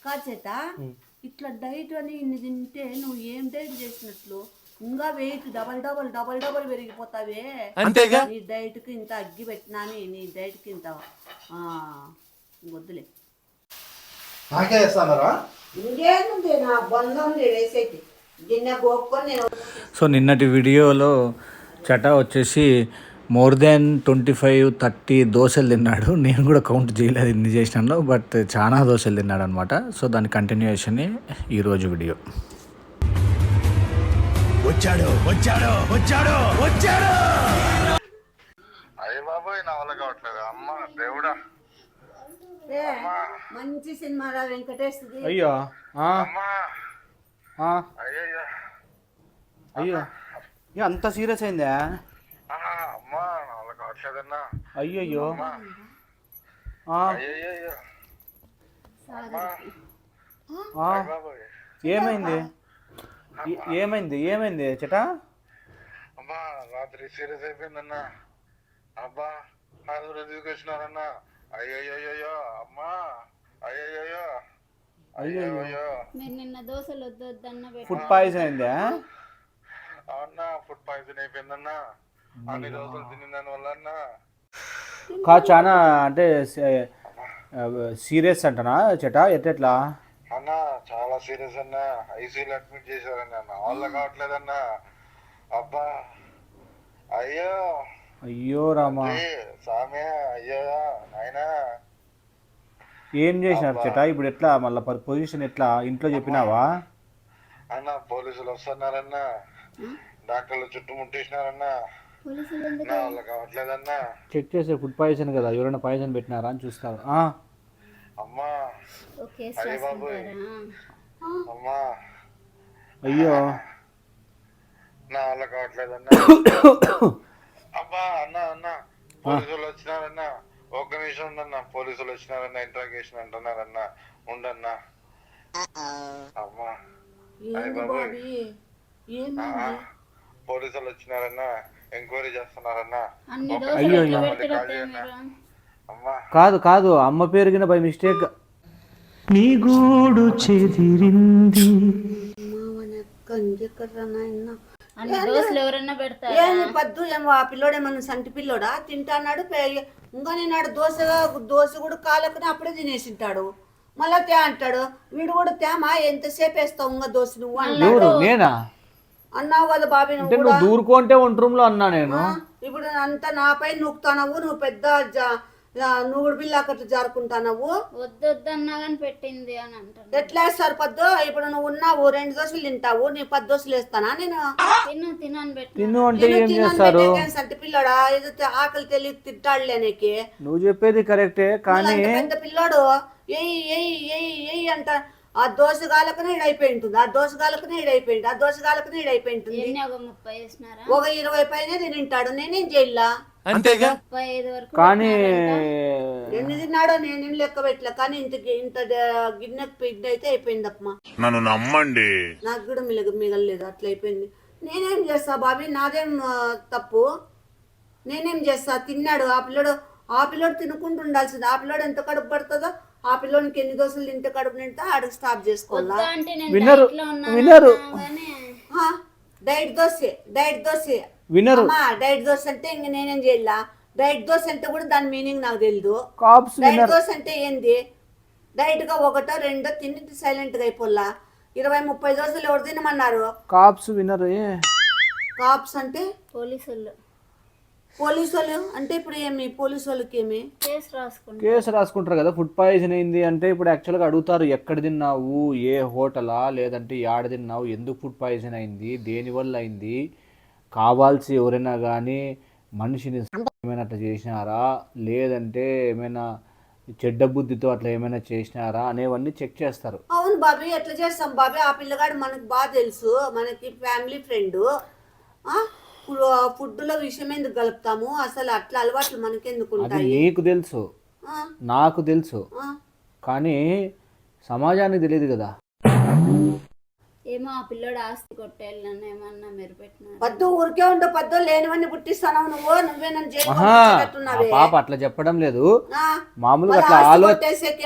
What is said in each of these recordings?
కాచేత ఇట్లా డైట్ అని ఇన్ని తింటే నువ్వు ఏం డైట్ చేసినట్లు ఇంకా వెయిట్ డబల్ పెరిగిపోతావే. అంతేగా నీ డైట్ కి ఇంత అగ్గి పెట్టినాని నీ డైట్ కి ఇంత వద్దులే. నాకే వేస్తానరా? ఇంకేముంది నా బంధం వేసేది గిన్నె గోక్కొని నేను. సో నిన్నటి వీడియోలో చటా వచ్చేసి మోర్ దాన్ 25-30 దోశలు తిన్నాడు. నేను కూడా కౌంట్ చేయలేదు ఎన్ని చేసినాను, బట్ చాలా దోశలు తిన్నాడు అనమాట. సో దాని కంటిన్యూషన్ ఈరోజు వీడియో. వచ్చాడు వచ్చాడు వచ్చాడు వచ్చాడు. అయ్య బాబోయ్ నా వల్ల కావట్లేదు. అమ్మ దేవుడా, మంచి సినిమా రా వెంకటేష్. అయ్యో అయ్యయ్యో అయ్యో అంత సీరియస్ అయిందా? అమ్మా నా వల్ల కావట్లేదన్నా. అయ్యయ్యో అయ్యయ్యో బాబోయ్ ఏమైంది ఏమైంది ఏమైంది చటా? అమ్మా రాత్రి సీరియస్ అయిపోయిందన్నా. అబ్బా హాస్పిటల్ తీసుకొచ్చినారన్నా. అయ్యయ్యో అమ్మా అయ్యయ్యో అయ్యయ్యో. మీరు నిన్న దోశలు వద్దొద్దన్న ఫుడ్ పాయిజన్ అయిందా? అవునా, ఫుడ్ పాయిజన్ అయిపోయిందన్నా. అన్ని దోశలు తిన్న దాని వల్ల అన్నా. కాదు చాలా అంటే సీరియస్ అంటనా చటా? ఎట్లా అన్నా చాలా సీరియస్ అన్నా. ఐసీయూలో అడ్మిట్ చేశారన్నా. నా వల్ల కావట్లేదన్నా. అబ్బా అయ్యో అయ్యో రామా సామే అయ్యో నాయనా. ఏం చేసినారు చటా? ఇప్పుడు ఎట్లా మళ్ళీ పొజిషన్ ఎట్లా? ఇంట్లో చెప్పినావా? అన్న పోలీసులు వస్తున్నారన్నా. డాక్టర్లు చుట్టుముట్టేసినారన్నా. నా వల్ల కావట్లేదన్నా. చెక్ చేసే ఫుడ్ పాయిజన్ కదా, ఎవరైనా పాయిజన్ పెట్టినారా అని చూస్తారు. అమ్మా అయ్య బాబోయ్ అమ్మా అయ్యో నా వల్ల కావట్లేదన్నా. అబ్బా అన్నా పోలీసులు వచ్చినారన్నా. ఒక్క నిమిషం ఉండన్నా. పోలీసులు వచ్చినారన్నా. ఇంట్రాగేషన్ అంటున్నారన్నా. ఉండన్నా. అమ్మా అయ్య బాబోయ్ పోలీసులు వచ్చినారన్నా. ఎంక్వైరీ చేస్తున్నారన్నా. అమ్మా కాదు కాదు అమ్మ పేరుగిన బై మిస్టేక్ నీ గూడు చెదిరింది. ఎవరన్నా పెడతారు పద్దు ఏమో ఆ పిల్లోడు ఏమన్నా సంటి పిల్లోడా తింటాన్నాడు. ఇంకా నేను దోశ కూడా కాలకుని అప్పుడే తినేసింటాడు. మళ్ళా తే అంటాడు. వీడు కూడా తేమా ఎంతసేపు వేస్తావు ఇంకా దోశ నువ్వు ఎవరు నేనా అన్నావు కదా బాబీ. నువ్వు దూరుకుంటే వంట రూమ్ లో అన్నా నేను. ఇప్పుడు అంతా నాపై నూకుతానవు. నువ్వు పెద్ద నువ్వు బిల్లు అక్కట్లు జారుకుంటానవు. వద్దొద్దన్నా కానీ పెట్టింది అని అంటాను. ఎట్లా వేస్తారు పద్దు? ఇప్పుడు నువ్వు ఉన్నావు 2 దోశలు తింటావు. నీ 10 దోశలు వేస్తానా నేను? తినని పెట్టి తిను అంటే ఏం చేస్తారు? సంటి పిల్లోడా ఏదో ఆకలి తెలియ తింటాడులే నీకు. నువ్వు చెప్పేది కరెక్టే కానీ పెద్ద పిల్లోడు ఎయ్యి అంట. ఆ దోశ గాలకునే ఈడైపోయి ఉంటుంది. ఆ దోశ గాలకునే ఈడైపోయింది. ఆ దోశ గాలకునే ఈడైపోయి ఉంటుంది. ఒక 30 వేసినారా? ఒక 20 పైన తింటాడు. నేనేం చేయాల? అంతేగా 35 వరకు కానీ ఎన్ని తిన్నాడో నేనేం లెక్క పెట్టలే. కానీ ఇంత గిన్నెకు పిండి అయితే అయిపోయింది అప్పమా. నన్ను నమ్మండి. నాకు కూడా మిగలలేదు. అట్లా అయిపోయింది. నేనేం చేస్తా బాబీ? నాదేం తప్పు? నేనేం చేస్తా? తిన్నాడు ఆ పిల్లోడు తినుకుంటూ ఉండాల్సింది. ఆ పిల్లోడు ఎంత కడుపు పడుతుందో ఆ పిల్లోనికి ఎన్ని దోశలు తింటే కడుపు నింటే ఆడికి స్టాప్ చేసుకోవాలా? వినరు డైట్ దోశ వినరు. డైట్ దోశ అంటే ఇంక నేనేం చేయాల? డైట్ దోశ అంటే కూడా దాని మీనింగ్ నాకు తెలియదు. డైట్ దోశ అంటే ఏంది? డైట్ గా 1, 2 తిని సైలెంట్ గా అయిపోల్లా. 20-30 దోశలు ఎవరు తినమన్నారు? కాప్స్ వినరు. కాప్స్ అంటే పోలీసు అంటే ఇప్పుడు ఏమి? పోలీసు వాళ్ళకి ఏమి కేసు రాసుకుంటారు కదా. ఫుడ్ పాయిజన్ అయింది అంటే ఇప్పుడు యాక్చువల్గా అడుగుతారు ఎక్కడ తిన్నావు, ఏ హోటలా, లేదంటే యాడ తిన్నావు, ఎందుకు ఫుడ్ పాయిజన్ అయింది, దేనివల్ల అయింది, కావాల్సి ఎవరైనా కానీ మనిషిని ఏమైనా అట్లా చేసినారా, లేదంటే ఏమైనా చెడ్డ బుద్ధితో అట్లా ఏమైనా చేసినారా అనేవన్నీ చెక్ చేస్తారు. అవును బాబీ, ఎట్లా చేస్తాం బాబీ? ఆ పిల్లగాడు మనకు బాగా తెలుసు, మనకి ఫ్యామిలీ ఫ్రెండ్. ఫుడ్లో విషయం ఎందుకు కలుపుతాము? అసలు అట్లా అలవాట్లు మనకెందుకు ఉంటాయి? నీకు తెలుసు, నాకు తెలుసు, కానీ సమాజానికి తెలియదు కదా. ఏమో ఆ పిల్లోడు ఆస్తి కొట్టేయాలని ఏమన్నా మీరు పెట్టినా పద్దు ఊరికే ఉండు. పద్దు లేనివన్నీ పుట్టిస్తాను నువ్వే నన్ను పాప అట్లా చెప్పడం లేదు. మామూలుగా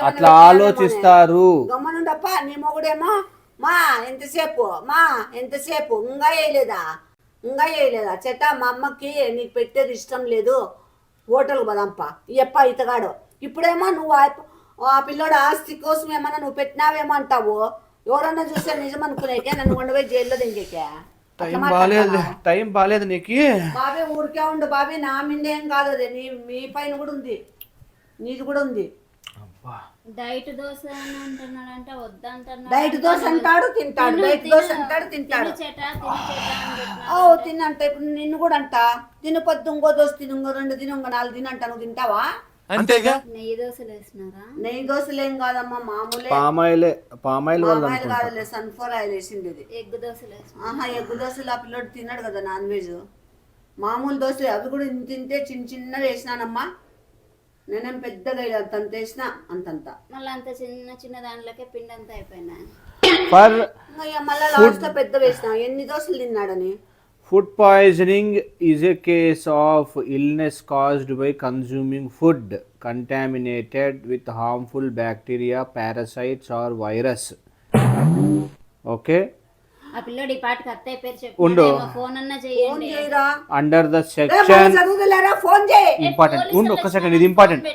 అట్లా ఆలోచిస్తారు. గమనం ఉండప్ప నీ మొగుడేమో మా ఎంతసేపు ఇంకా వేయలేదా చెట్ట మా అమ్మకి నీకు పెట్టేది ఇష్టం లేదు హోటల్కి పదంప ఎప్ప ఇతగాడు ఇప్పుడేమో నువ్వు ఆ పిల్లోడు ఆస్తి కోసం ఏమన్నా నువ్వు పెట్టినావేమో అంటావు ఎవరన్నా చూస్తే నిజం అనుకునేకే నన్ను ఉండవే జైల్లో దింకేకే టైం బాగాలేదు నీకు బాబే ఊరికే ఉండు బాబే నా మీద ఏం కాదు అదే మీ పైన కూడా ఉంది నీది కూడా ఉంది డైట్ దోశ అని అంటున్నాడంటే వద్దంటున్నాడు. డైట్ దోశ అంటాడు తింటాడు డైట్ దోశ అంటాడు తింటాడు తిన్నంట ఇప్పుడు నిన్ను కూడా అంట తిను పొద్దు ఇంకో దోశ తిను ఇంకో 2 తిను ఇంకో 4 తిను అంట నువ్వు తింటావా? అంతేగా. నెయ్యి దోశలు వేసినారా? నెయ్యి దోశలు ఏం కాదమ్మా మామూలే పామాయిల్ కాదులే సన్ఫ్లవర్ ఆయిల్ వేసింది ఇది. ఎగ్ దోశలు వేసిన ఆహా ఎగ్గు దోశలు ఆ పిల్లోడు తిన్నాడు కదా నాన్ వెజ్ మామూలు దోశలు అవి కూడా ఇంత తింటే చిన్నగా వేసినానమ్మా నేనేం పెద్దగా అంత వేసిన అంతంత మళ్ళీ అంత చిన్న దాంట్లోకే పిండి అంతా అయిపోయినా మళ్ళీ లాస్ట్ లో పెద్ద వేసిన ఎన్ని దోశలు తిన్నాడని. Food poisoning is a case of illness caused by consuming food contaminated with harmful bacteria, parasites or virus. Okay? ఆ పిల్లోడు ఈ పాటికి అత్తయ్య పేరు ఉండు. చెప్పి ఫోన్ అన్నా చేయండి. Under the section ఫోన్ చేయి important. ఉండు ఒక్క సెకండ్ ఇది important.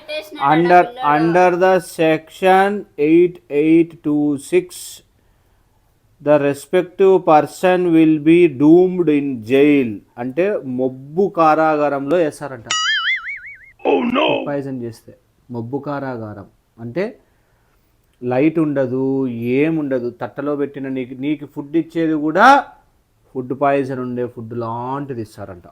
Under the section 8826 the respective person will be doomed in jail అంటే మొబ్బు కారాగారంలో వేస్తారంట. పాయిజన్ చేస్తే మొబ్బు కారాగారం అంటే లైట్ ఉండదు ఏముండదు తట్టలో పెట్టిన నీకు ఫుడ్ ఇచ్చేది కూడా ఫుడ్ పాయిజన్ ఉండే ఫుడ్ లాంటిది ఇస్తారంట.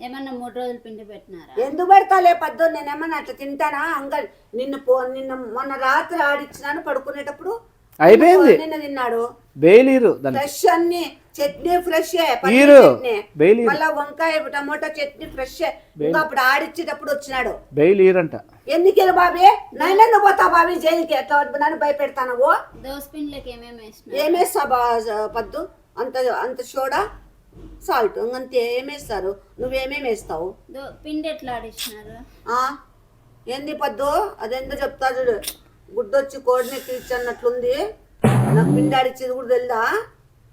ఏమన్నా 3 రోజులు పిండి పెట్టినారా? ఎందుకు పెడతాలే పద్దు నేనేమన్నా అట్లా తింటానా అంగల్ నిన్న మొన్న రాత్రి ఆడిచ్చినాను పడుకునేటప్పుడు అయిపోయింది నిన్న తిన్నాడు బెయిలీరు ఫ్రెష్ అన్ని చట్నీ ఫ్రెష్ మళ్ళా వంకాయ టమోటా చట్నీ ఫ్రెష్ ఇంకా అప్పుడు ఆడిచ్చేటప్పుడు వచ్చినాడు బెయిలీరంట. ఎందుకు బాబీ నన్ను పోతా బాబీ జైలుకి ఎట్లా నన్ను భయపెడతావు దోశ పిండిలోకి ఏమేస్తా పద్దు అంత సోడా సాల్ట్ ఇంకంతే ఏమేస్తారు నువ్వేమేమి వేస్తావు పిండి ఎట్లా ఆడిచ్చినారు ఏంది పద్దు అదెందో చెప్తా చూడు గుడ్డొచ్చి కోడినెక్కి ఇచ్చన్నట్లుంది నాకు పిండి ఆడిచ్చేది కూడా తెలుదా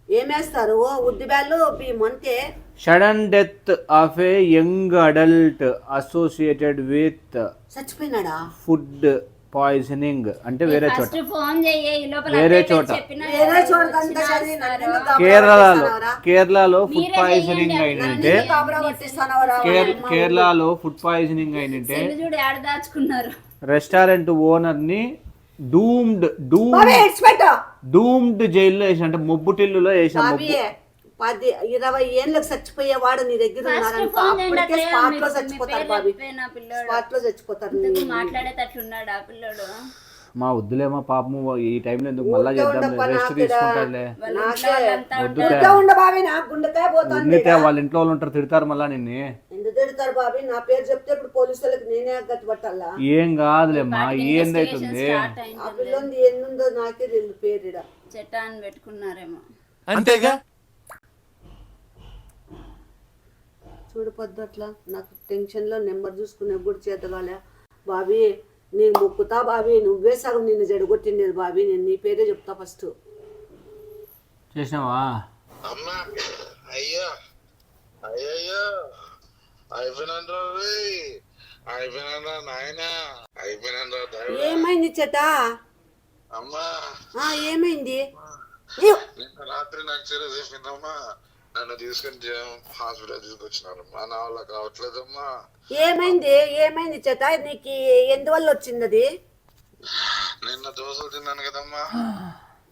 ఏమేస్తారు ఉద్ది బ్యాళ్ళు బియ్యం అంతే. Sudden death of a young adult associated with చచ్చిపోయినాడా ఫుడ్ పాయిజనింగ్ అంటే వేరే చోట కేరళలో ఫుడ్ పాయిజనింగ్ అయినంటే రెస్టారెంట్ ఓనర్ ని డూమ్డ్ జైల్లో వేసిన అంటే మొబ్బుటిల్లులో వేసిన 10-20 ఏళ్ళకి చచ్చిపోయేవాడు నీ దగ్గర ఉన్నారంటే స్పాట్ లో చచ్చిపోతారు బాబీ స్పాట్ లో చచ్చిపోతారు. మాట్లాడేటట్లున్నాడు ఆ పిల్లడు. మా వద్దులేమో పాపము ఈ టైంలో ఎందుకు మళ్ళా చేద్దాం రెస్ట్ తీసుకుంటారులే వాళ్ళ ఇంట్లో వాళ్ళు ఉంటారు తిడతారు మళ్ళా నిన్ను ఎందుకు తిడతారు బాబీ నా పేరు చెప్తే ఇప్పుడు పోలీసులకు నేనే గతి పట్టాలా ఏం కాదులేమ్మా ఏందైతుంది ఆ పిల్లలు ఎన్నుందో నాకే తెలియదు పేరు చట్టాన్ని పెట్టుకున్నారేమో అంతేగా. చూడు పొద్దు అట్లా నాకు టెన్షన్ లో నెంబర్ చూసుకునే కూడా చేతగాలే బాబీ నేను మొక్కుతా బాబీ నువ్వే సగం నిన్ను జడగొట్టిండేది బాబీ నేను నీ పేరే చెప్తా ఫస్ట్ చేసినావా అమ్మా అయ్యో అయ్యయ్యో అయిపోయినా నాయనా అయిపోయినా. ఏమైంది చేత అమ్మా ఏమైంది నిన్న రాత్రి నాకు సీరియస్ అయిపోయిందమ్మా నన్ను తీసుకొని హాస్పిటల్ తీసుకొచ్చినారు నా వల్ల కావట్లేదమ్మా. ఏమైంది చేత నీకు ఎందువల్ల వచ్చింది అది? నిన్న దోశలు తిన్నాను కదమ్మా.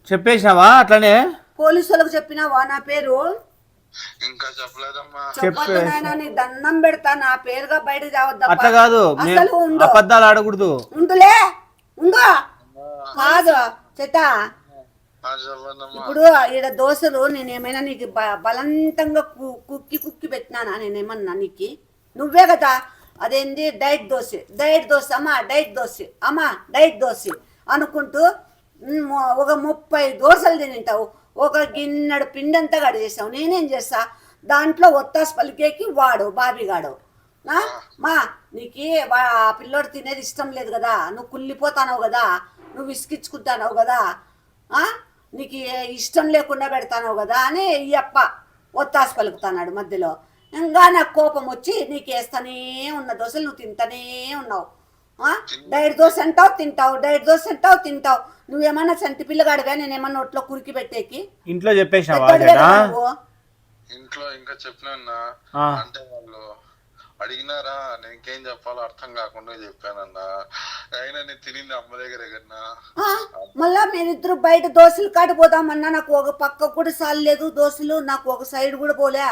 చెప్పేసినావా అట్లనే పోలీసులకు చెప్పినావా నా పేరు? ఇంకా చెప్పలేదమ్మా. చెప్పదు నాయనా నీ దండం పెడతా నా పేరుగా బయట తేవద్దా. అట్లా కాదు అబద్ధాలు ఆడకూడదు. ఉండులే ఉండు కాదు చేత ఇప్పుడు ఈడ దోశలు నేనేమైనా నీకు బలవంతంగా కుక్కి పెట్టినానా నేనేమన్నా నీకు? నువ్వే కదా అదేంది డైట్ దోశ అమ్మా డైట్ దోశ అనుకుంటూ ఒక 30 దోశలు తింటావు ఒక గిన్నెడు పిండి అంతా గడి చేసావు. నేనేం చేస్తా దాంట్లో ఒత్తాసు పలికేకి వాడు బాబీగాడు మా నీకు ఆ పిల్లోడు తినేది ఇష్టం లేదు కదా నువ్వు కుళ్ళిపోతానవు కదా నువ్వు విసికించుకుంటానవు కదా నీకు ఇష్టం లేకుండా పెడతాను కదా అని ఈ అప్ప ఒత్తాసు పలుకుతున్నాడు మధ్యలో. ఇంకా నాకు కోపం వచ్చి నీకు వేస్తానే ఉన్న దోశలు నువ్వు తింటానే ఉన్నావు. డైట్ దోశ అంటావు తింటావు, డైట్ దోశ అంటావు తింటావు. నువ్వేమన్నా చంటి పిల్లగాడిగా నేనేమన్నా నోట్లో కురికి పెట్టేకి ఇంట్లో చెప్పేసావా? ఇంట్లో ఇంకా చెప్పినా అంటే వాళ్ళు అడిగినారా, నేను ఇంకేం చెప్పాలో అర్థం కాకుండా చెప్పానన్నా. అయినా నేను తినింది అమ్మ దగ్గరే కన్నా. మళ్ళా మీరిద్దరు బయట దోశలు కాడిపోదామన్నా నాకు ఒక పక్క కూడా సాలేదు దోశలు, నాకు ఒక సైడ్ కూడా పోలే.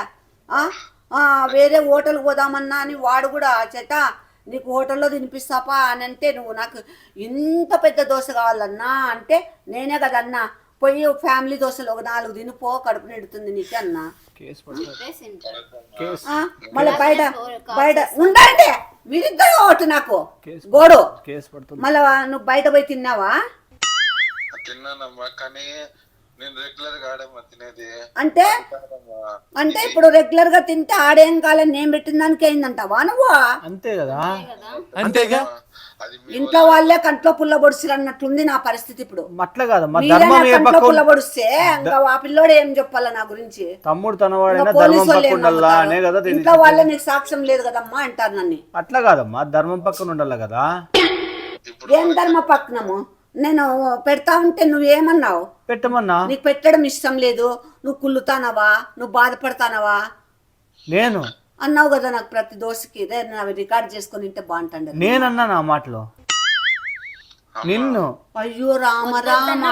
వేరే హోటల్కి పోదామన్నా అని వాడు కూడా చెట నీకు హోటల్లో తినిపిస్తాపా అని అంటే, నువ్వు నాకు ఇంత పెద్ద దోశ కావాలన్నా అంటే నేనే కదన్నా పోయి ఫ్యామిలీ దోశలు ఒక 4 తినిపో, కడుపు నిడుతుంది నీకు అన్నా. మళ్ళీ బయట బయట ఉండండి మీరిద్దరు ఒకటి నాకు గోడు. మళ్ళా నువ్వు బయట పోయి తిన్నావా? తిన్నానమ్మా, కానీ నేను రెగ్యులర్ గా ఆడమ్మా తినేది. అంటే ఇప్పుడు రెగ్యులర్ గా తింటే ఆడేం కాలని నేను పెట్టిన దానికి అయిందంటావా నువ్వు? అంతే కదా, అంతేగా. ఇంట్లో వాళ్ళే కంట్లో పుల్ల పొడిసిరు అన్నట్లుంది నా పరిస్థితి ఇప్పుడు. అట్లా కాదమ్మా, కంట్లో పుల్ల పొడిస్తే ఇంకా ఆ పిల్లోడు ఏం చెప్పాలా నా గురించి? తమ్ముడు తనవాడైనా ధర్మం పక్కన ఉండాలా అనే కదా. ఇంట్లో వాళ్ళే నీకు సాక్ష్యం లేదు కదమ్మా అంటారు నన్ను. అట్లా కాదమ్మా, ధర్మం పక్కన ఉండాలి కదా. ఏం ధర్మ పక్కనము? నేను పెడతా ఉంటే నువ్వేమన్నావు? పెట్టమన్నా. నీకు పెట్టడం ఇష్టం లేదు, నువ్వు కుళ్ళుతానవా, నువ్వు బాధపడతానవా నేను అన్నావు కదా నాకు ప్రతి దోశకి. రికార్డ్ చేసుకొని ఉంటే బాగుంటాండి. నేనన్నా నా మాటలో నిన్ను. అయ్యో రామ రామ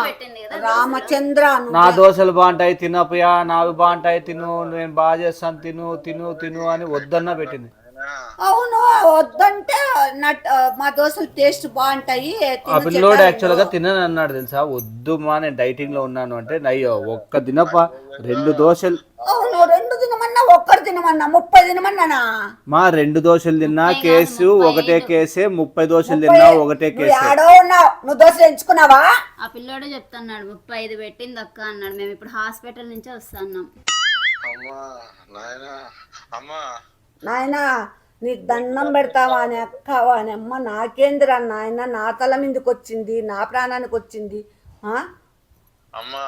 రామచంద్ర, నా దోశలు బాగుంటాయి తినపోయా, నావి బాగుంటాయి తిను, నేను బాగా చేస్తాను తిను తిను తిను అని వద్దన్నా పెట్టింది. అవును వద్దంటే మా దోశలు టేస్ట్ బాగుంటాయి. ఆ పిల్లోడు యాక్చువల్ గా తినని అన్నాడు తెలుసా. వద్దు మా నేను డైటింగ్ లో ఉన్నాను అంటే, అయ్యో ఒక్క తినప 2 దోశలు. అవును 2 తినమన్నా, ఒక్కరు తినమన్నా, 30 తినమన్నానా? మా 2 దోశలు తిన్నా కేసు ఒకటే కేసే, 30 దోశలు తిన్నా ఒకటే కేసే. నువ్వు దోశలు ఎంచుకున్నావా? ఆ పిల్లోడే చెప్తున్నాడు 35 పెట్టింది అక్క అన్నాడు. మేము ఇప్పుడు హాస్పిటల్ నుంచే వస్తున్నాం. నాయనా నీకు దండం పెడతావా అని అక్కవా అని అమ్మ, నాకేందిరా నాయన, నా తల మీదకి వచ్చింది, నా ప్రాణానికి వచ్చింది. అమ్మా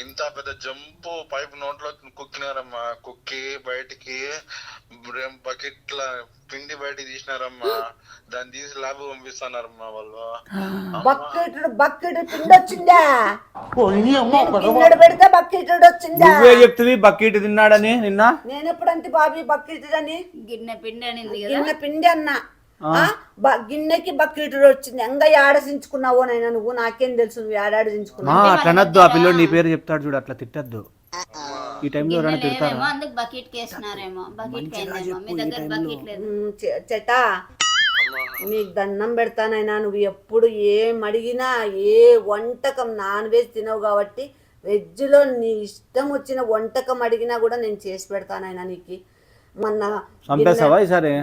ఇంత పెద్ద జంపు పైపు నోట్లో కుక్కినారమ్మా. కుక్కి బయటికి బకెట్ల పిండి బయటికి తీసినారమ్మా. దాన్ని తీసి ల్యాబ్ పంపిస్తున్నారమ్మా వాళ్ళు. బకెట్ పిండి వచ్చిందా? పెడితే బకెట్ వచ్చిందా? నువ్వే చెప్తుంది బకెట్ తిన్నాడని నిన్న. నేను ఎప్పుడంటే బాబీ బకెట్ అని? గిన్నె పిండి అనింది, గిన్నె పిండి అన్నా. గిన్నెకి బకెట్ వచ్చింది. ఎంగా ఏడసించుకున్నావో నైనా నువ్వు? నాకేం తెలుసు నువ్వు ఏడాడించుకున్నావు. అట్లనద్దు, ఆ పిల్లోడు నీ పేరు చెప్తాడు చూడు, అట్లా తిట్టద్దు. ఈ టైంలో ఎవరైనా తిడతారా? చెటా నీకు దండం పెడతానైనా, నువ్వు ఎప్పుడు ఏం అడిగినా, ఏ వంటకం నాన్ వెజ్ తినవు కాబట్టి వెజ్లో నీ ఇష్టం వచ్చిన వంటకం అడిగినా కూడా నేను చేసి పెడతానైనా నీకు. మొన్న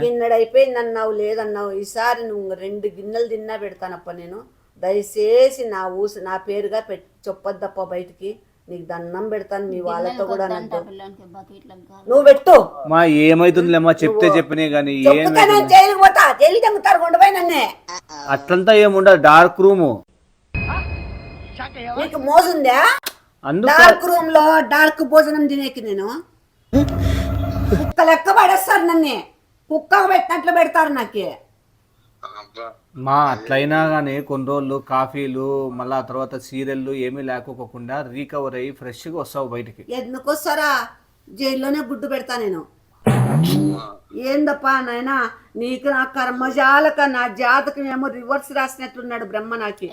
గిన్నెడు అయిపోయింది అన్నావు, లేదన్నావు. ఈసారి నువ్వు 2 గిన్నెలు తిన్నా పెడతానప్ప నేను. దయచేసి నా పేరుగా చెప్పొద్దప్ప బయటికి. నీకు దండం పెడతాను మీ వాళ్ళతో కూడా. నువ్వు పెట్టు. మా ఏమైతుందిలేమ్మా, చెప్తే చెప్పినే గానీ జైలుకి పోతా, జైలు చంపుతారు కొండపై నన్నే. అట్లంతా ఏముండదు, డార్క్ రూమ్. నీకు మోసుందా? డార్క్ రూమ్ లో డార్క్ భోజనం తినేకి నేను కుక్క లెక్క పడేస్తారు నన్నే. కుక్క పెట్టినట్లు పెడతారు నాకే. మా అట్లయినా కానీ కొన్ని రోజులు కాఫీలు మళ్ళీ ఆ తర్వాత సీరియల్లు ఏమీ లేకపోకుండా రీకవర్ అయ్యి ఫ్రెష్గా వస్తావు బయటికి. ఎందుకు వస్తారా? జైల్లోనే గుడ్డు పెడతా నేను. ఏందప్పా నాయనా నీకు నా కర్మజాలక, నా జాతకం ఏమో రివర్స్ రాసినట్లున్నాడు బ్రహ్మ నాకి.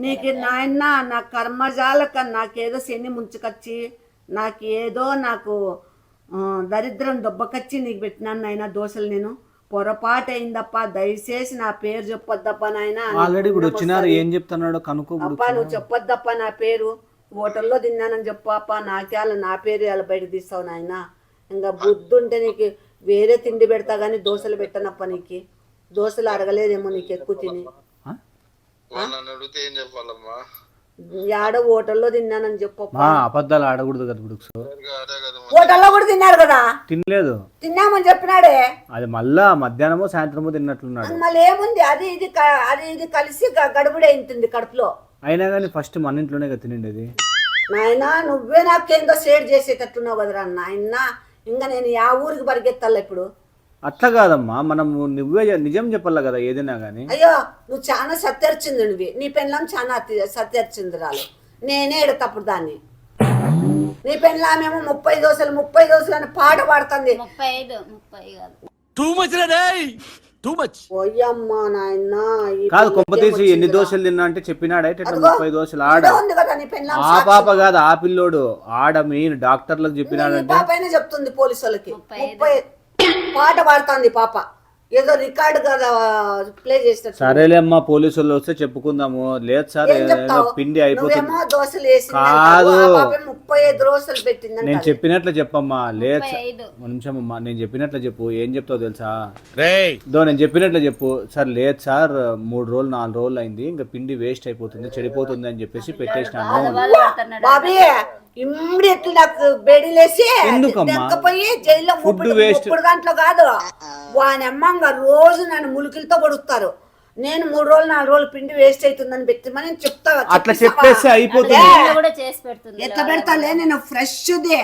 నీకు నాయన నా కర్మజాలక, నాకేదో శని ముంచుకొచ్చి, నాకేదో నాకు దరిద్రం దొబ్బకచ్చి నీకు పెట్టినాను నాయన దోశలు. నేను పొరపాటు అయిందప్ప, దయచేసి నా పేరు చెప్పొద్దప్ప నాయన. ఆల్రెడీ ఇప్పుడు వచ్చినారు, ఏం చెప్తున్నాడు కనుక్కో. నువ్వు చెప్పొద్దప్ప నా పేరు. హోటల్లో తిన్నానని చెప్పప్ప, నాకే నా పేరు అలా బయట తీస్తావు నాయన. ఇంకా బుద్ధి ఉంటే నీకు వేరే తిండి పెడతా గానీ దోశలు పెట్టనప్ప. నీకు దోశలు అడగలేదేమో నీకు ఎక్కువ తిని. యాడో హోటల్లో తిన్నానని చెప్పప్ప. అబద్ధాలు ఆడకూడదు కదా బుడుక్స్. హోటల్లో కూడా తిన్నారు కదా? తినలేదు, తిన్నామని చెప్పినాడే. అది మళ్ళా మధ్యాహ్నమో సాయంత్రమో తిన్నట్లున్నాడు. మళ్ళీ ఏముంది, అది ఇది కలిసి గడుబుడే ఉంటుంది కడుపులో. అయినా కానీ ఫస్ట్ మన ఇంట్లోనే కదా తినండి. నాయనా నువ్వే నాకేందో షేర్ చేసేటట్టున్నావు కదరా నాయన. ఇంకా నేను ఆ ఊరికి పరిగెత్తాలి ఇప్పుడు. అట్లా కాదమ్మా, మనం నువ్వే నిజం చెప్పాలి కదా ఏదైనా కానీ. అయ్యో నువ్వు చాలా సత్యర్చింది నువ్వు. నీ పెళ్ళాం చాలా సత్యర్చింది రాలు. నేనే ఎడతప్పుడు దాన్ని. నీ పెళ్ళామేమో 30 దోశలు అని పాట పాడుతుంది. 30 కాదు. టూ మచ్ రే టూ మచ్. పోయమ్మా నాయన. కాదు కొంపతీసి ఎన్ని దోశలు తిన్నా అంటే చెప్పినాడు అయితే 30 దోశలు. ఆడ ఉంది కదా నీ పెళ్ళాం. ఆ పాప కాదు, ఆ పిల్లోడు ఆడ మెయిన్ డాక్టర్లకు చెప్పినాడంటే. పాపైనా చెప్తుంది పోలీసు వాళ్ళకి. 30 పాట పాడుతుంది పాప. ఏదో రికార్డు కదా ప్లే చేస్తారు. సరేలే అమ్మా, పోలీసు వాళ్ళు వస్తే చెప్పుకుందాము. లేదు సార్ పిండి అయిపోతుంది దోశలు వేసి కాదు, 35 దోశలు పెట్టింది. నేను చెప్పినట్లు చెప్పమ్మా. లేదు ఒక నిమిషం అమ్మా, నేను చెప్పినట్లు చెప్పు. ఏం చెప్తావు తెలుసా? నేను చెప్పినట్లు చెప్పు. సార్ లేదు సార్ 3 రోజులు 4 రోజులు అయింది, ఇంకా పిండి వేస్ట్ అయిపోతుంది, చెడిపోతుంది అని చెప్పేసి పెట్టేసినాను. బాబీ ఇమ్మీడియట్లీ నాకు బెడిలేసి పోయి జైల్లో 3 గంటలు కాదు వాని అమ్మంగా రోజు నన్ను ములికిలతో కొడుస్తారు. నేను 3 రోజులు 4 రోజులు పిండి వేస్ట్ అవుతుందని పెట్టమని చెప్తా. అట్లా చెప్పేసి అయిపోతుంది. ఎట్లా పెడతాలే, నేను ఫ్రెష్దే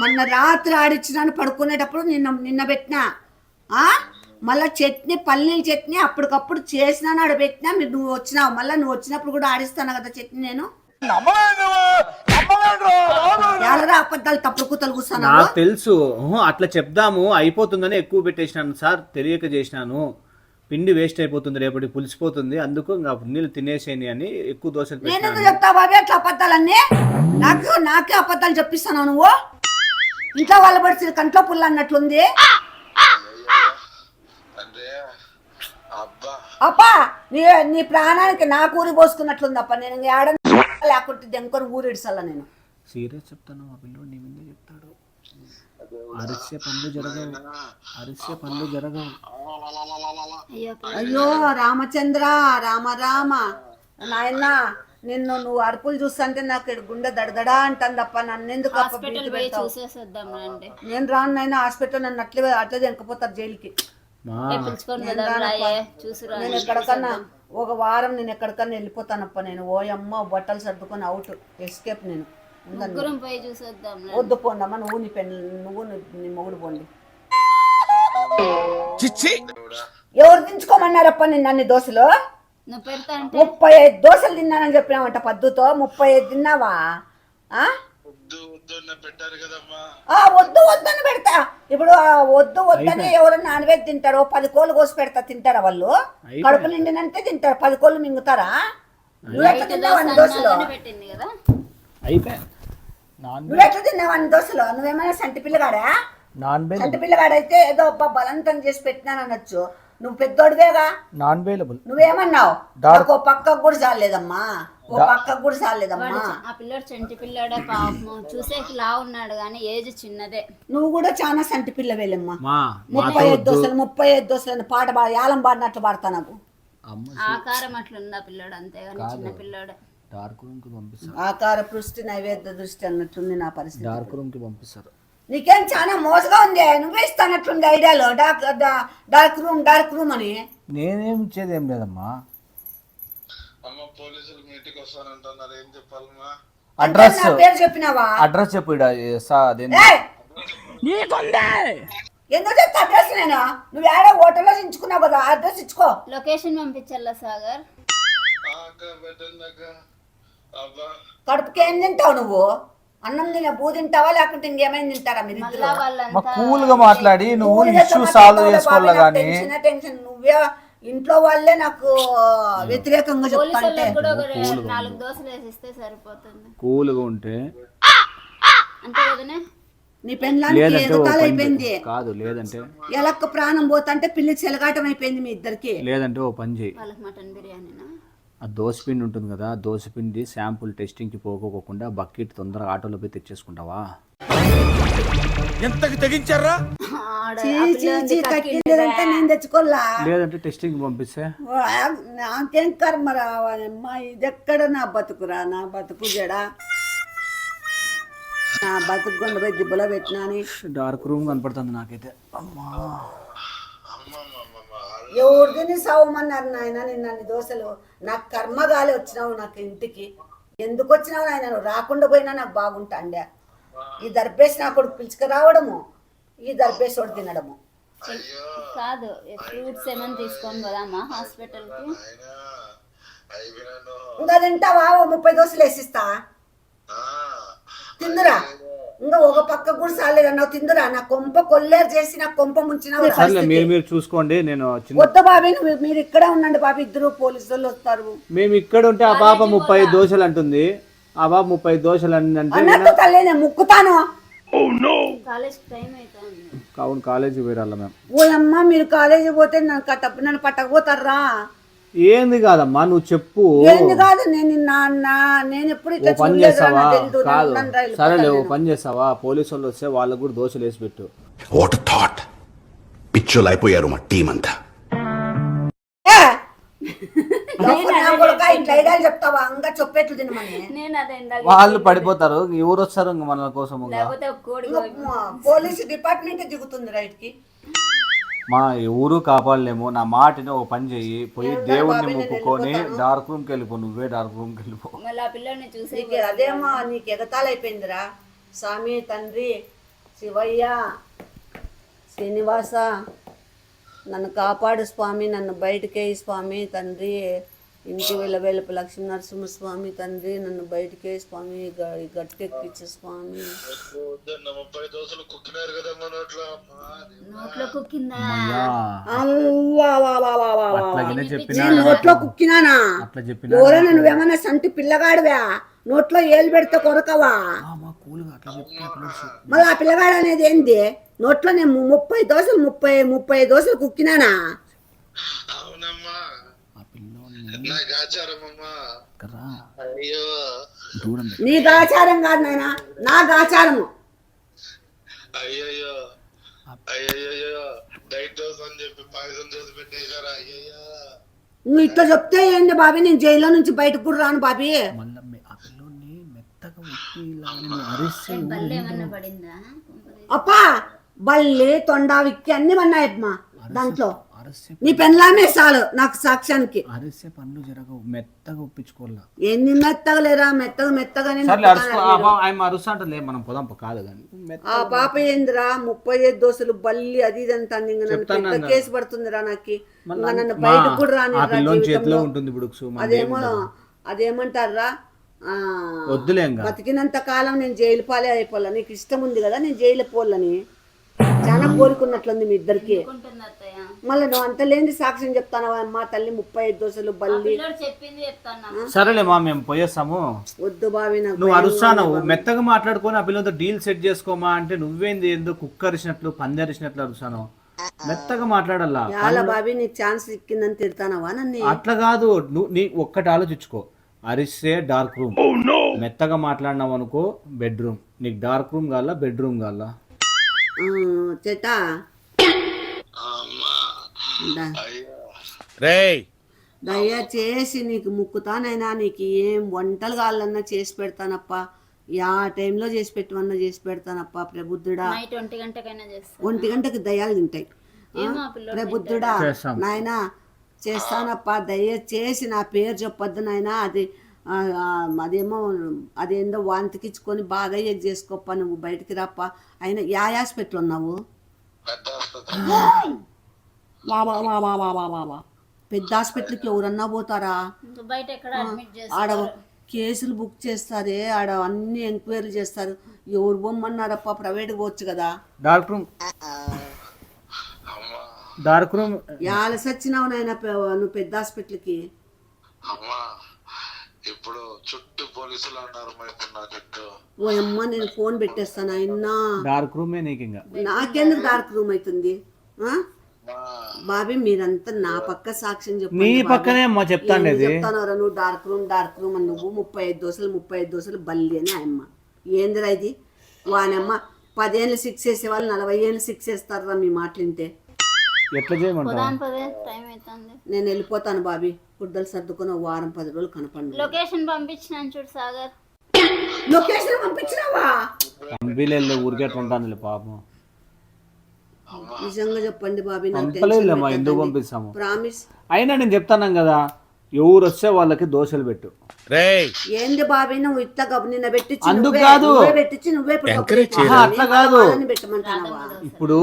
మొన్న రాత్రి ఆడిచ్చినాను పడుకునేటప్పుడు. నిన్న పెట్టినా. మళ్ళా చట్నీ, పల్లీల చట్నీ అప్పటికప్పుడు చేసినాను, ఆడ పెట్టినా. నువ్వు వచ్చినావు, మళ్ళీ నువ్వు వచ్చినప్పుడు కూడా ఆడిస్తాను కదా చట్నీ. నేను అబద్ధాలు తప్పుడు కూతలు కూర్చున్నాను. నాకు తెలుసు, అట్లా చెప్దాము అయిపోతుందని ఎక్కువ పెట్టేసినాను సార్, తెలియక చేసినాను. పిండి వేస్ట్ అయిపోతుంది, రేపటి పులిసిపోతుంది, అందుకు ఇంకా నీళ్ళు తినేసేని అని ఎక్కువ దోశలు. నేను ఎందుకు చెప్తా బాబీ అట్లా అబద్ధాలన్నీ? నాకే అబద్ధాలు చెప్పిస్తాను నువ్వు. ఇంట్లో వాళ్ళ పడిచి కంట్లో పుల్ల అన్నట్లుంది. అప్పా నీ ప్రాణానికి నా కూరి పోసుకున్నట్లుంది అప్ప. నేను ఏడ లేకుంటే దెంకొని ఊరిడ్చాల. నేను సీరియస్ చెప్తాను, మా పిల్లడు నీ ముందే చెప్తాడు. అరిసే పనులు జరగవు. అయ్యో రామచంద్ర, రామ రామ నాయన. నువ్వు అరుపులు చూస్తుంటే నాకు గుండె దడదడా అంటుంది అప్ప. నన్ను ఎందుకు నేను రాను నాయన హాస్పిటల్. నన్ను అట్లే దెంకపోతారు జైలుకి. నేను ఎక్కడికన్నా ఒక వారం నేను ఎక్కడికన్నా వెళ్ళిపోతానప్ప. నేను ఓయమ్మ బట్టలు సర్దుకొని అవుట్ ఎస్కేప్. నేను వద్దు పోండమ్మా, నువ్వు నీ మొగుడు పోండి. ఎవరు దించుకోమన్నారప్ప నిన్న అన్ని దోశలు? 35 దోశలు తిన్నానని చెప్పినామంట పద్దుతో. 35 తిన్నావా? వద్దు వద్దని పెడతా. ఇప్పుడు వద్దు వద్దని ఎవరన్నా నాన్ వెజ్ తింటారో 10 కోళ్ళు కోసి పెడతా. తింటారా వాళ్ళు? కడుపు నిండినంటే తింటారు. 10 కోళ్ళు మింగుతారా? నువ్వెట్లా తిన్నావు అన్ని దోశలు? నువ్వెట్లా తిన్నావు అన్ని దోశలు? నువ్వేమైనా సంటి పిల్లగాడా? సంటి పిల్లగాడైతే ఏదో బలంతం చేసి పెట్టినాను అనొచ్చు. నువ్వు పెద్దోడివేగా. Non available. నువ్వేమన్నావు? నాకు పక్కకు కూడా చాలేదమ్మా, ఓ పక్కకు కూడా చాలేదమ్మా. ఆ పిల్లడు చంటి పిల్లడే పాపం. చూసేకి లా ఉన్నాడు కానీ ఏజ్ చిన్నదే. నువ్వు కూడా చాలా సంటి పిల్ల వెళ్ళమ్మా. 35 దోశలు పాట యాలం పాడినట్లు పాడతా. నాకు ఆకారం అట్లుంది ఆ పిల్లడు, అంతేగాని చిన్న పిల్లడే. ఆకార దృష్టి నైవేద్య దృష్టి అన్నట్టుంది నా పరిస్థితి. డార్క్ రూమ్ కి పంపిస్తారు. నీకేం చాలా మోసగా ఉంది. నువ్వే ఇస్తానట్లుంది ఐడియాలో డార్క్ రూమ్ అని. నేనేం ఇచ్చేది ఏం లేదమ్మా. అడ్రస్ పేరు చెప్పినావా? అడ్రస్ చెప్పు. ఎందుకు చెప్తా అడ్రస్? నేను నువ్వు ఏడ హోటల్లో ఇచ్చుకున్నావు కదా, అడ్రస్ ఇచ్చుకో. లొకేషన్ పంపించాలా సాగర్? కడుపుకి ఏం తింటావు నువ్వు? అన్నం తిన బూ తింటావా లేకుంటే ఇంకేమైనా తింటారా మీరు? కూల్ గా మాట్లాడి నువ్వు ఇష్యూ సాల్వ్ చేసుకోవాలి. కానీ టెన్షన్ నువ్వే ఇంట్లో వాళ్ళే నాకు వ్యతిరేకంగా చెప్తాంటే. 4 దోశలు వేసిస్తే సరిపోతుంది. కూల్ గా ఉంటే అంతే కదనే. నీ పెళ్ళానికి ఎగతాలు అయిపోయింది. కాదు లేదంటే ఎలక్క ప్రాణం పోతుంటే పిల్లికి చెలగాటం అయిపోయింది మీ ఇద్దరికి. లేదంటే ఓ పని చేయి. వాళ్ళకి మటన్ బిర్యానీనా? ఆ దోశపిండి ఉంటుంది కదా, దోశపిండి శాంపుల్ టెస్టింగ్కి పోకోకుండా బకెట్ తొందరగా ఆటోలో పోయి తెచ్చేసుకుంటావా? ఎంతకి తెగించారా? నేను తెచ్చుకోలా. లేదంటే టెస్టింగ్ పంపిస్తే నాకేం కర్మ రావాలమ్మా. ఇది ఎక్కడ నా బతుకురా? నా బతుకు జడా నా బతుకు కొండ పోయి దిబ్బలో పెట్టినా. డార్క్ రూమ్ కనపడుతుంది నాకైతే. అమ్మా ఎవరు తిని సావమన్నారు నాయన నిన్న అన్ని దోశలు. నాకు కర్మగాలి వచ్చినావు నాకు ఇంటికి. ఎందుకు వచ్చినావు నాయన? నువ్వు రాకుండా పోయినా నాకు బాగుంటాండే. ఈ దర్భేసి నా కొడుకు పిలుచుకు రావడము, ఈ దర్భేసి వాడు తినడము. కాదు, ఫ్రూట్స్ ఏమైనా తీసుకొని పోదామా హాస్పిటల్కి? ఇంకా తింటావా? 30 దోశలు వేసిస్తా, తిందురా. ఇంకా ఒక పక్క కూడా సాలేదన్నావు, తిందురా. నా కొంప కొల్లేరు చేసి నా కొంప ముంచినావు. మీరు చూసుకోండి. నేను వద్ద బాబీ, మీరు ఇక్కడే ఉండండి బాబీ, ఇద్దరు పోలీసు వాళ్ళు వస్తారు. మేము ఇక్కడ ఉంటే ఆ పాప 30 దోశలు అంటుంది. ఆ బాబు 30 దోశలు అంటే అన్నట్టు తల్లి నేను ముక్కుతాను. కాలేజ్ టైం అవుతుంది. అవును, కాలేజీ పోయిరాళ్ళ మేము. ఓ అమ్మ, మీరు కాలేజీ పోతే నన్ను పట్టకపోతారా? ఏంది కాదమ్మా, నువ్వు చెప్పు. ఏంది కాదు, నేను ఎప్పుడు ఇట్లా పని చూడలేదురా, చేస్తావా? నాకు తెలీదు. కాదు, నన్ను రైలు సరేలే, ఓ పట్టాలి. పని చేస్తావా? పోలీసు వాళ్ళు వస్తే వాళ్ళకు కూడా దోశలు వేసి పెట్టు. వాట్ థాట్, పిచ్చోలు అయిపోయారు మా టీం అంతా. ఏ! గఫూర్ నా కొడుకా, ఇట్లా ఐడియాలు చెప్తావా? ఇంకా చెప్పేట్లు తినమని. నేను అదే ఇందాక వాళ్ళు పడిపోతారు, ఎవరు వస్తారు ఇంక మన కోసం? లేకపోతే ఒక కోడి పోలీసు డిపార్ట్మెంట్ దిగుతుంది రైట్ కి. మా ఎవరు కాపాడలేము. నా మాటని ఓ పని చెయ్యి, పోయి దేవుణ్ణి మొక్కుకొని డార్క్ రూమ్కి వెళ్ళిపో. నువ్వే డార్క్ రూమ్కి వెళ్ళిపో. మళ్ళీ ఆ పిల్లని చూసి నీకు అదేమో నీకు ఎగతాలైపోయిందిరా. స్వామి, తండ్రి, శివయ్య, శ్రీనివాస, నన్ను కాపాడు స్వామి, నన్ను బయటకేయి స్వామి, తండ్రి, ఇంటి వెలుపు లక్ష్మీ నరసింహ స్వామి, తండ్రి, నన్ను బయటకేయి స్వామి, గట్టెక్కిచ్చు స్వామి. 30 దోశలు కుక్కినారు కదమ్మా నోట్లో. నోట్లో కుక్కిందా? అట్లాగనే చెప్పిన నేను నోట్లో కుక్కినానా? అట్లా చెప్పిన ఎవరైనా నువ్వేమన్నా సంటి పిల్లగాడివా? నోట్లో ఏలు పెడితే కొరకవా? మళ్ళీ ఆ పిల్లగాడు అనేది ఏంది? నోట్లో నేను 30 దోశలు కుక్కినానా? అవునమ్మా, నాకు ఆచారమమ్మా. అయ్యో, నీ ఆచారం కాదు నాయన, నా ఆచారము. అయ్యయ్యో అయ్యయ్యో, డైట్ దోశ అని చెప్పి పాయసం చేసి పెట్టేశారా? అయ్యయ్యో, నువ్వు ఇట్లా చెప్తే ఏంది బాబీ? నేను జైల్లో నుంచి బయటకు కూడా రాను బాబీ. బల్లి ఏమన్నా పడిందా? అప్పా, బల్లి, తొండ, విక్కి అన్ని ఉన్నాయమ్మా దాంట్లో. నీ పెన్లామే చాలు నాకు సాక్ష్యానికి. అరిసే పనులు జరగవు, మెత్తగా ఒప్పించుకోవాలా. ఎన్ని మెత్తగా లేరా? మెత్తగానే. అరుస్తుంటలే, మనం పొదాం కాదు కానీ. ఆ పాప ఏందిరా 35 దోశలు బల్లి అది ఇది అంత పెద్ద కేసు పడుతుందిరా నాకు. నన్ను బయటకు కూడా రాని చేతిలో ఉంటుంది ఇప్పుడు. అదేమంటారా, వద్దులే, బతికినంత కాలం నేను జైలు పాలే అయిపోలే. నీకు ఇష్టం ఉంది కదా నేను జైలు పోలని చాలా కోరుకున్నట్లుంది మీ ఇద్దరికి. మళ్ళీ నువ్వు అంత లేని సాక్ష్యం చెప్తాను అమ్మా తల్లి. 35 దోశలు బల్లి. సరేలే మా, మేము పోయేస్తాము. వద్దు బావి, నువ్వు అరుస్తాను. మెత్తగా మాట్లాడుకొని ఆ పిల్లలతో డీల్ సెట్ చేసుకోమా అంటే నువ్వేంది ఎందుకు కుక్క అరిచినట్లు పందరిచినట్లు అరుస్తాను. మెత్తగా మాట్లాడాలా. చాలా బావి, నీకు ఛాన్స్ ఇక్కిందని తిడతానవా నన్ను? అట్లా కాదు, నువ్వు నీ ఒక్కటి ఆలోచించుకో. అరిస్తే డార్క్ రూమ్, మెత్తగా మాట్లాడినావు అనుకో బెడ్రూమ్. నీకు డార్క్ రూమ్ కావాలా బెడ్రూమ్ కావాలా? చేటా దయచేసి నీకు ముక్కుతానైనా, నీకు ఏం వంటలు కావాలన్నా చేసి పెడతానప్ప. ఆ టైంలో చేసి పెట్టమన్నా చేసి పెడతానప్ప. ప్రబుద్ధుడా, 1 గంటకి దయ్యాలు తింటాయి. ప్రబుద్ధుడా నాయనా చేస్తానప్ప. దయచేసి నా పేరు చెప్పొద్దు నాయనా. అదేమో అదేందో వాంతికిచ్చుకొని బాగా చేసుకోప్ప. నువ్వు బయటికి రాప్ప. అయినా యా హాస్పిటల్ ఉన్నావు? పెద్ద హాస్పిటల్కి ఎవరన్నా పోతారా? ఆడ కేసులు బుక్ చేస్తారే, ఆడ అన్ని ఎంక్వైరీ చేస్తారు. ఎవరు బొమ్మన్నారప్ప? ప్రైవేట్కి పోవచ్చు కదా. డార్క్ రూమ్ యాల సచ్చినావు నాయన నువ్వు పెద్ద హాస్పిటల్కి. ఇప్పుడు చుట్టూ పోలీసులు ఉన్నారు. ఓ అమ్మ, నేను ఫోన్ పెట్టేస్తాను ఆయన. డార్క్ రూమే నీకు. ఇంకా నాకెందుకు డార్క్ రూమ్ అవుతుంది బాబీ? మీరంతా నా పక్క సాక్ష్యం నీ పక్కనే అమ్మా చెప్తాను. చెప్తానరా నువ్వు డార్క్ రూమ్ అని. నువ్వు 35 దోశలు బల్లి అని ఆయమ్మ. ఏందిరా ఇది? వానమ్మ 10 ఏళ్ళు శిక్ష వేసే వాళ్ళు 40 ఏళ్ళు శిక్ష వేస్తారా మీ మాటలు వింటే? ఎట్లా చేయమంటావు? నేను వెళ్ళిపోతాను బాబీ. గుడ్డలు సర్దుకొని 1 వారం 10 రోజులు కనపండి. లొకేషన్ పంపించినాను చూడు సాగర్. లొకేషన్ పంపించినావా? పంపిలేదు, ఊరికే ఉంటాను పాపం. నిజంగా చెప్పండి బాబీ, నాకు పంపలేదులేమ్మా, ఎందుకు పంపిస్తాము? ప్రామిస్. అయినా నేను చెప్తాను కదా, ఎవరు వస్తే వాళ్ళకి దోశలు పెట్టు. రేయ్ ఏంది బాబీ నువ్వు ఇట్లా నిన్న పెట్టించి అందుకు కాదు. నువ్వే ఇప్పుడు అట్లా కాదు. పెట్టమంటావా? ఇప్పుడు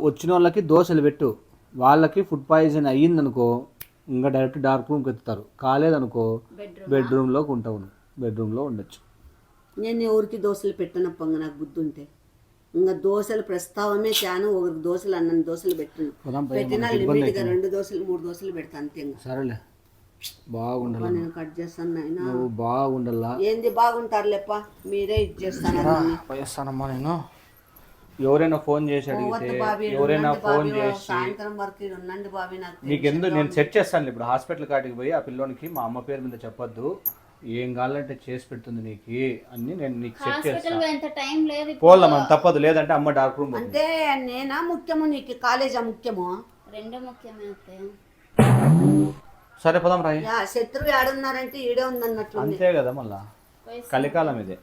వచ్చిన వాళ్ళకి దోశలు పెట్టు, వాళ్ళకి ఫుడ్ పాయిజన్ అయ్యిందనుకో ఇంకా డైరెక్ట్ డార్క్ రూమ్కి ఎత్తుతారు, కాలేదనుకో బెడ్రూమ్లోకి ఉంటావు, బెడ్రూమ్లో ఉండొచ్చు. నేను ఎవరికి దోశలు పెట్టనప్పంగా నాకు బుద్ధి ఉంటే. ఇంకా దోశలు ప్రస్తావమే చాను, ఒకరికి దోశలు అన్నన్ని దోశలు పెట్టినా లిమిట్గా 2 దోశలు 3 దోశలు పెడతా అంతే. ఇంకా సరేలే, బాగుండాలి, నేను కట్ చేస్తాను నాయన. నువ్వు బాగుండాలా. ఏంది బాగుంటారులేప్ప, మీరే ఇది చేస్తాను. పోయేస్తానమ్మా నేను. ఎవరైనా ఫోన్ చేసి అడిగితే, ఎవరైనా ఫోన్ చేసి సాయంత్రం వరకు ఉండండి బాబీ. నాకు నీకెందుకు నేను సెట్ చేస్తాను. ఇప్పుడు హాస్పిటల్ కాటికి పోయి ఆ పిల్లోనికి మా అమ్మ పేరు మీద చెప్పొద్దు, ఏం కావాలంటే చేసి పెడుతుంది నీకు అని నేను నీకు సెట్ చేస్తాను. ఎంత టైం లేదు పోలా మనం, తప్పదు, లేదంటే అమ్మ డార్క్ రూమ్. అంటే నేనా ముఖ్యము, నీకు కాలేజా ముఖ్యము? రెండో ముఖ్యమే అత్తయ్య. సరే పదం రాయి. శత్రువు ఏడున్నారంటే ఈడే ఉందన్నట్లు. అంతే కదా, మళ్ళా కలికాలం ఇదే.